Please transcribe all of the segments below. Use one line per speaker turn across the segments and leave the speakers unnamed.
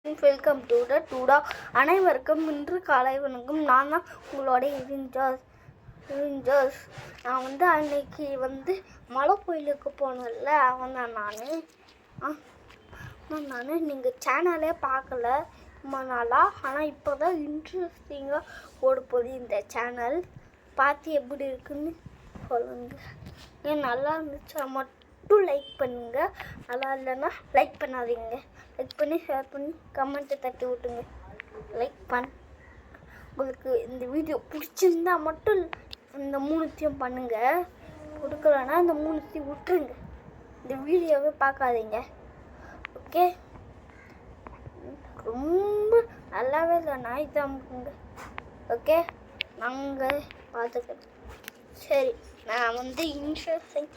Welcome to the Doda. அனைவருக்கும் இன்று காலை வணக்கம். நான் தான் உங்களோட இவிஞ்சர்ஸ். நான் அன்னைக்கு மலை கோயிலுக்கு போனதில்ல, அவன் தான் நான். நீங்கள் சேனலே பார்க்கல ரொம்ப நாளாக. ஆனால் இப்போ தான் இன்ட்ரெஸ்டிங்காக ஓட போகுது இந்த சேனல். பார்த்து எப்படி இருக்குன்னு சொல்லுங்கள். ஏன் நல்லா இருந்துச்சா மட்டும் லைக் பண்ணுங்க, நல்லா இல்லைன்னா லைக் பண்ணாதீங்க. லைக் பண்ணி ஷேர் பண்ணி கமெண்ட்டை தட்டி விட்டுங்க. லைக் உங்களுக்கு இந்த வீடியோ பிடிச்சிருந்தா மட்டும் இந்த 3த்தையும் பண்ணுங்க. கொடுக்கலன்னா இந்த 3த்தையும் விட்டுருங்க. இந்த வீடியோவே பார்க்காதீங்க. ஓகே, ரொம்ப நல்லாவே இல்லை, நாய் தான். ஓகே, நாங்கள் பார்த்துக்கிறோம். சரி, நான் இன்ட்ரெஸ்டிங்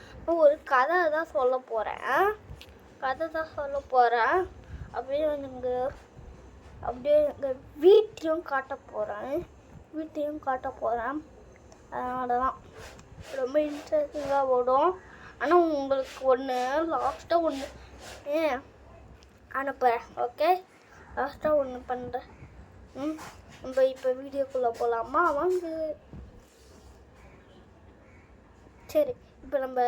ஒரு கதை தான் சொல்ல போகிறேன். அப்படியே எங்கள் வீட்டையும் காட்ட போகிறேன். அதனால தான் ரொம்ப இன்ட்ரெஸ்டிங்காக ஓடும். ஆனால் உங்களுக்கு லாஸ்ட்டாக ஒன்று அனுப்புகிறேன். ஓகே, லாஸ்ட்டாக ஒன்று பண்ணுறேன். நம்ம இப்போ வீடியோக்குள்ளே போகலாமா? வாங்க. சரி, இப்போ நம்ம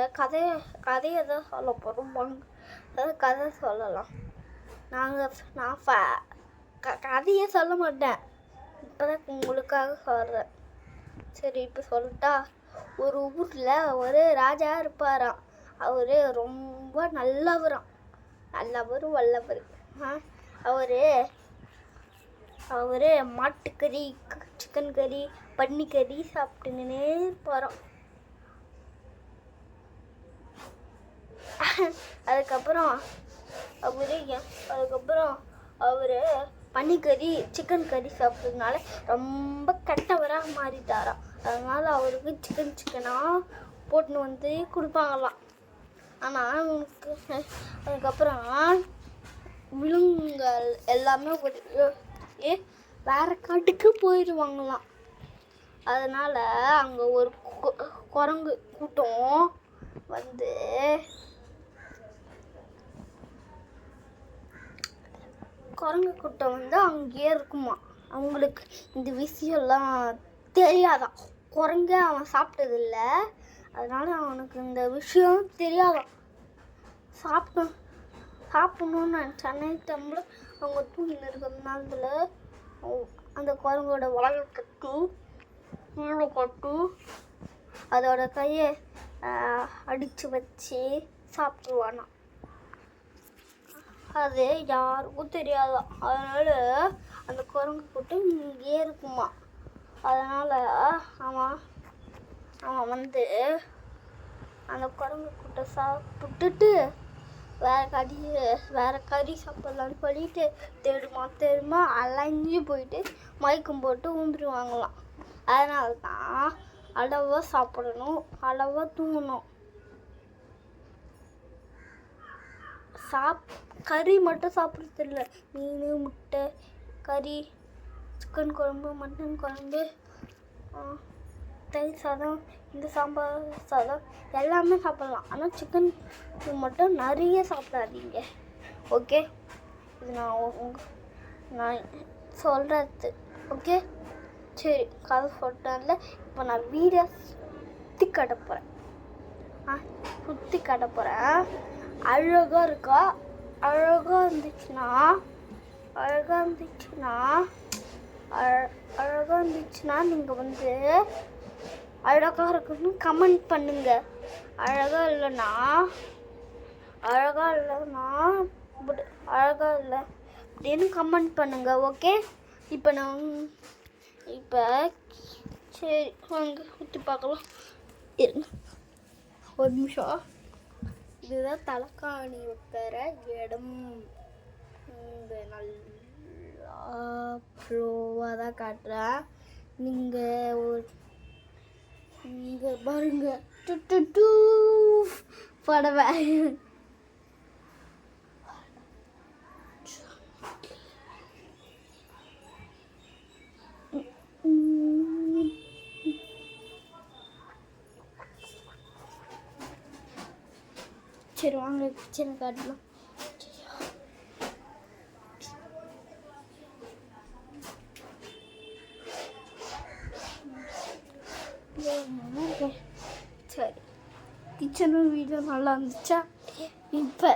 கதையை தான் சொல்ல போகிறோம். வாங்க, அதாவது கதை சொல்லலாம். நான் கதையே சொல்ல மாட்டேன், இப்போ தான் உங்களுக்காக சொல்கிறேன். சரி, இப்போ சொல்லிட்டா. ஒரு ஊரில் ஒரு ராஜா இருப்பாராம். அவர் ரொம்ப நல்லவர், வல்லவர். அவர் மாட்டுக்கறி, சிக்கன் கறி, பன்னிக்கறி சாப்பிட்டுங்கன்னே இருப்பாராம். அதுக்கப்புறம் அவர் பன்னிக்கறி, சிக்கன் கறி சாப்பிட்றதுனால ரொம்ப கெட்டவராக மாறிட்டாராம். அதனால் அவருக்கு சிக்கனாக போட்டுன்னு கொடுப்பாங்களாம். ஆனால் அதுக்கப்புறம் விலங்குகள் எல்லாமே வேறு காட்டுக்கு போயிடுவாங்களாம். அதனால் அங்கே ஒரு குரங்கு கூட்டம் அங்கேயே இருக்குமா. அவங்களுக்கு இந்த விஷயம்லாம் தெரியாதான். குரங்கு அவன் சாப்பிட்டதில்ல, அதனால அவனுக்கு இந்த விஷயம் தெரியாதான். சாப்பிடணும்னு நினச்சானே டம்ளர் அவங்க தூங்கின்னு இருக்கிற நேரத்தில் அந்த குரங்கோட வாழை கட்டு அதோட கையை அடித்து வச்சு சாப்பிடுவானா. அது யாருக்கும் தெரியாதான். அதனால் அந்த குரங்கு கூட்டம் இங்கே இருக்குமா. அதனால் அவன் அந்த குரங்கு கூட்டை சாப்பிட்டுட்டு வேற கறி சாப்பிட்லான்னு சொல்லிட்டு தேடுமா அலைஞ்சு போயிட்டு மயக்கம் போட்டு ஊந்துருவாங்களாம். அதனால தான் அளவாக சாப்பிடணும், அளவாக தூங்கணும். கறி மட்டும் சாப்பிட்றது இல்லை, மீன், முட்டை, கறி, சிக்கன் குழம்பு, மட்டன் குழம்பு, தயிர் சாதம், இந்த சாம்பார் சாதம் எல்லாமே சாப்பிட்லாம். ஆனால் சிக்கன் மட்டும் நிறைய சாப்பிடாதீங்க. ஓகே, இது நான் சொல்கிறது. ஓகே, சரி, கதை சொல்லிட்டேன்ல. இப்போ நான் வீடியோ சுற்றி காட்ட போகிறேன். அழகாக இருக்கா? அழகாக இருந்துச்சுன்னா நீங்கள் அழகாக இருக்குன்னு கமெண்ட் பண்ணுங்க. அழகாக இல்லைன்னா அழகாக இல்லை அப்படின்னு கமெண்ட் பண்ணுங்க. ஓகே, இப்போ சரி, வாங்க சுற்றி பார்க்கலாம். இருங்க ஒரு நிமிஷம். இதுதான் தலைக்காணி வைக்கிற இடம். நல்லா ப்ரோவாக தான் காட்டுறேன். நீங்கள் பாருங்க, படவை. சரி, வாங்க கிச்சனை காட்டலாம். சேனல் வீடியோ நல்லா இருந்துச்சா? இப்போ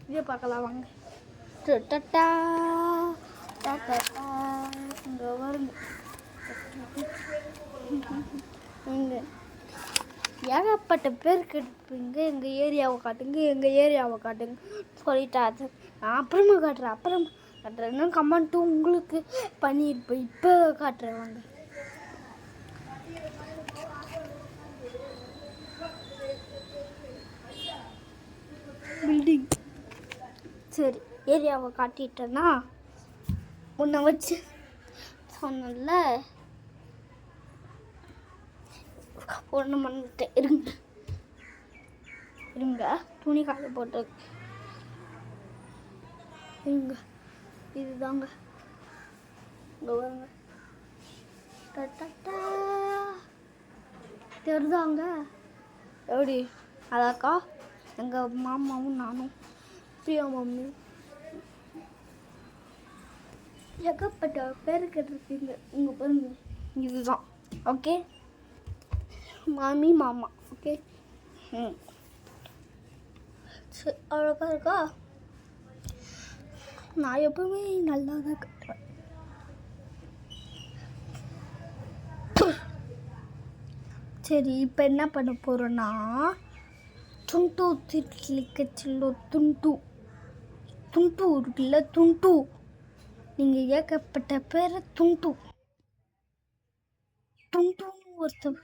வீடியோ பார்க்கலாம் வாங்க. டட்டா டட்டா இங்கே வருங்க. இங்கே ஏகப்பட்ட பேர் கேட்டுப்பீங்க, எங்கள் ஏரியாவை காட்டுங்க, எங்கள் ஏரியாவை காட்டுங்க சொல்லிட்டா. அது நான் அப்புறமா காட்டுறேன்னு கமெண்ட்டும் உங்களுக்கு பண்ணியிருப்பேன். இப்போ காட்டுறேன் வாங்க. பில்டிங் சரி, ஏரியாவை காட்டிட்டேன்னா உன்னை வச்சு சொன்னல ஒன்று பண்ணிட்டேன். இருங்க துணி காய போட்டு இருங்க. இதுதாங்க இங்கே வருங்க. தெரிதாங்க எப்படி அதாக்கா எங்கள் மாமாவும் நானும் பிரியா மம்மி ஏகப்பட்ட பேர் கேட்டிருக்கீங்க. இங்கே பாருங்க, இதுதான் ஓகே. மாமி மாமா ஓகே. சரி அவ்வளோக்கா இருக்கா. நான் எப்பவுமே நல்லா தான் கட்டுறேன். சரி இப்போ என்ன பண்ண போகிறோன்னா துண்டு திட்லிக்கச்சில்லோ துண்டு இருக்குல்ல துண்டு. நீங்கள் ஏகப்பட்ட பேரை துண்டுன்னு ஒருத்தர்